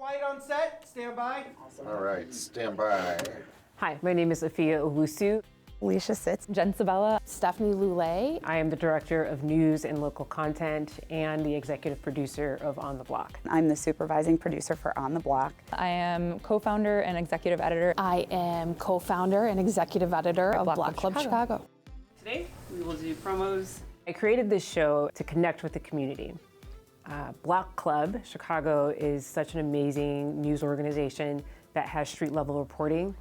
Quiet on set, stand by. All right, stand by. Hi, my name is Afia Owusu. Alicia Sitz. Jen Sabella. Stephanie Lulay. I am the Director of News and Local Content and the Executive Producer of On the Block. I'm the Supervising Producer for On the Block. I am co-founder and executive editor. I am co-founder and executive editor of Block Club Chicago. Today, we will do promos. I created this show to connect with the community. Block Club Chicago is such an amazing news organization that has street-level reporting.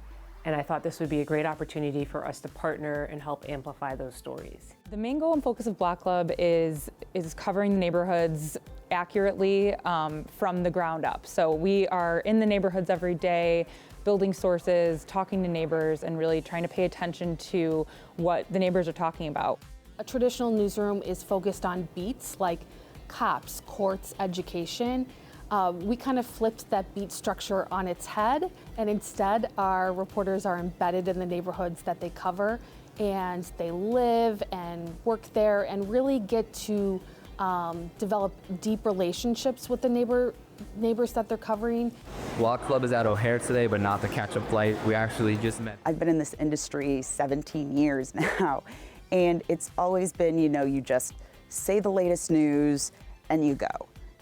And I thought this would be a great opportunity for us to partner and help amplify those stories. The main goal and focus of Block Club is covering the neighborhoods accurately from the ground up. So we are in the neighborhoods every day, building sources, talking to neighbors, and really trying to pay attention to what the neighbors are talking about. A traditional newsroom is focused on beats like cops, courts, education. We kind of flipped that beat structure on its head, and instead our reporters are embedded in the neighborhoods that they cover, and they live and work there and really get to develop deep relationships with the neighbors that they're covering. Block Club is at O'Hare today, but not the catch-up flight. We actually just met. I've been in this industry 17 years now, and it's always been, you just say the latest news and you go.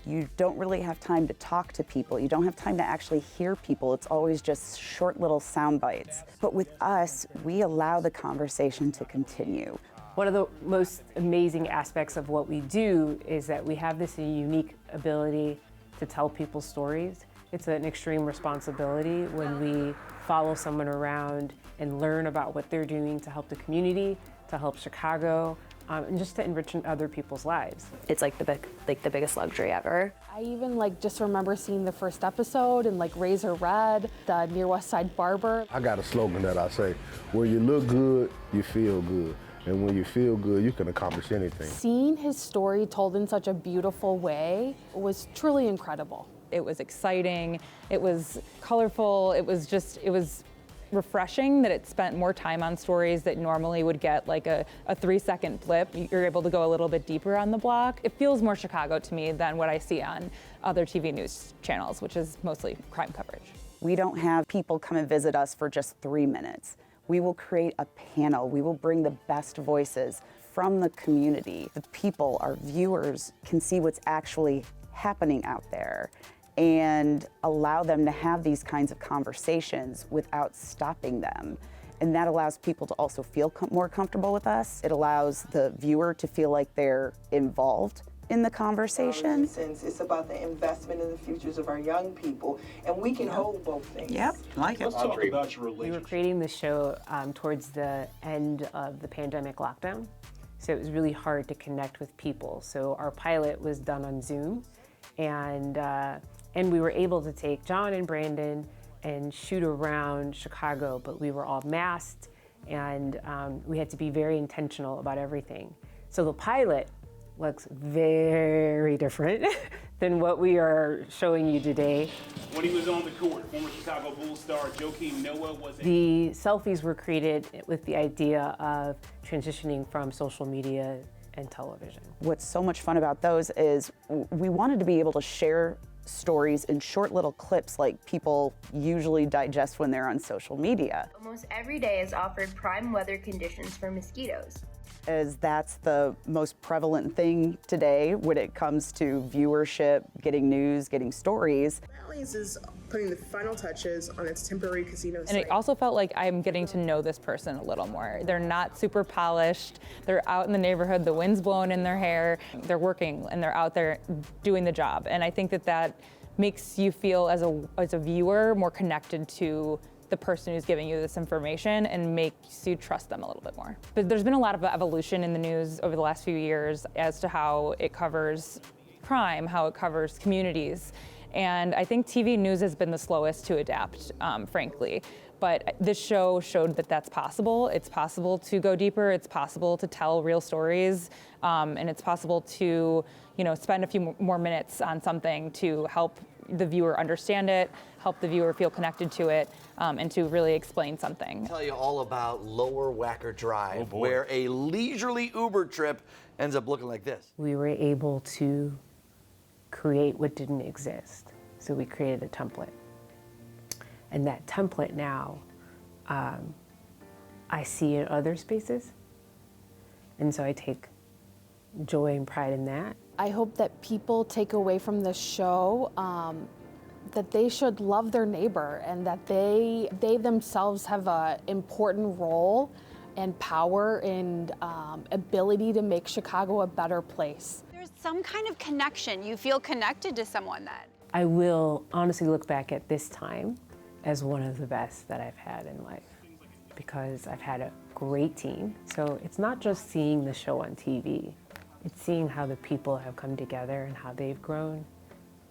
You don't really have time to talk to people. You don't have time to actually hear people. It's always just short little sound bites. But with us, we allow the conversation to continue. One of the most amazing aspects of what we do is that we have this unique ability to tell people's stories. It's an extreme responsibility when we follow someone around and learn about what they're doing to help the community, to help Chicago, and just to enrich other people's lives. It's like the biggest luxury ever. I even just remember seeing the first episode and Razor Red, the Near West Side Barber. I got a slogan that I say, when you look good, you feel good. And when you feel good, you can accomplish anything. Seeing his story told in such a beautiful way was truly incredible. It was exciting, it was colorful, it was refreshing that it spent more time on stories that normally would get a 3-second blip. You're able to go a little bit deeper on the block. It feels more Chicago to me than what I see on other TV news channels, which is mostly crime coverage. We don't have people come and visit us for just 3 minutes. We will create a panel. We will bring the best voices from the community. The people, our viewers, can see what's actually happening out there and allow them to have these kinds of conversations without stopping them. And that allows people to also feel more comfortable with us. It allows the viewer to feel like they're involved in the conversation. It's about the investment in the futures of our young people, and we can hold both things. Yep, like it. Let's talk about your We relationship. were creating this show towards the end of the pandemic lockdown, so it was really hard to connect with people. So our pilot was done on Zoom, and we were able to take John and Brandon and shoot around Chicago, but we were all masked, and we had to be very intentional about everything. So the pilot looks very different than what we are showing you today. When he was on the court, former Chicago Bulls star Joakim Noah was The selfies were created with the idea of transitioning from social media and television. What's so much fun about those is we wanted to be able to share stories in short little clips like people usually digest when they're on social media. Almost every day is offered prime weather conditions for mosquitoes. As that's the most prevalent thing today when it comes to viewership, getting news, getting stories. Bally's is putting the final touches on its temporary casino And site. it also felt like I'm getting to know this person a little more. They're not super polished. They're out in the neighborhood, the wind's blowing in their hair. They're working and they're out there doing the job. And I think that makes you feel as a viewer more connected to the person who's giving you this information and makes you trust them a little bit more. But there's been a lot of evolution in the news over the last few years as to how it covers crime, how it covers communities. And I think TV news has been the slowest to adapt, frankly. But this show showed that that's possible. It's possible to go deeper. It's possible to tell real stories. And it's possible to, spend a few more minutes on something to help the viewer understand it, help the viewer feel connected to it, and to really explain something. I'll tell you all about Lower Wacker Drive, where a leisurely Uber trip ends up looking like this. We were able to create what didn't exist. So we created a template. And that template now, I see in other spaces. And so I take joy and pride in that. I hope that people take away from this show that they should love their neighbor and that they themselves have an important role and power and ability to make Chicago a better place. There's some kind of connection. You feel connected to someone then. I will honestly look back at this time as one of the best that I've had in life because I've had a great team. So it's not just seeing the show on TV, it's seeing how the people have come together and how they've grown,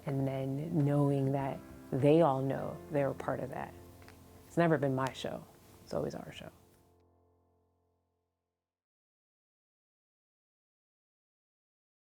and then knowing that they all know they're a part of that. It's never been my show, it's always our show.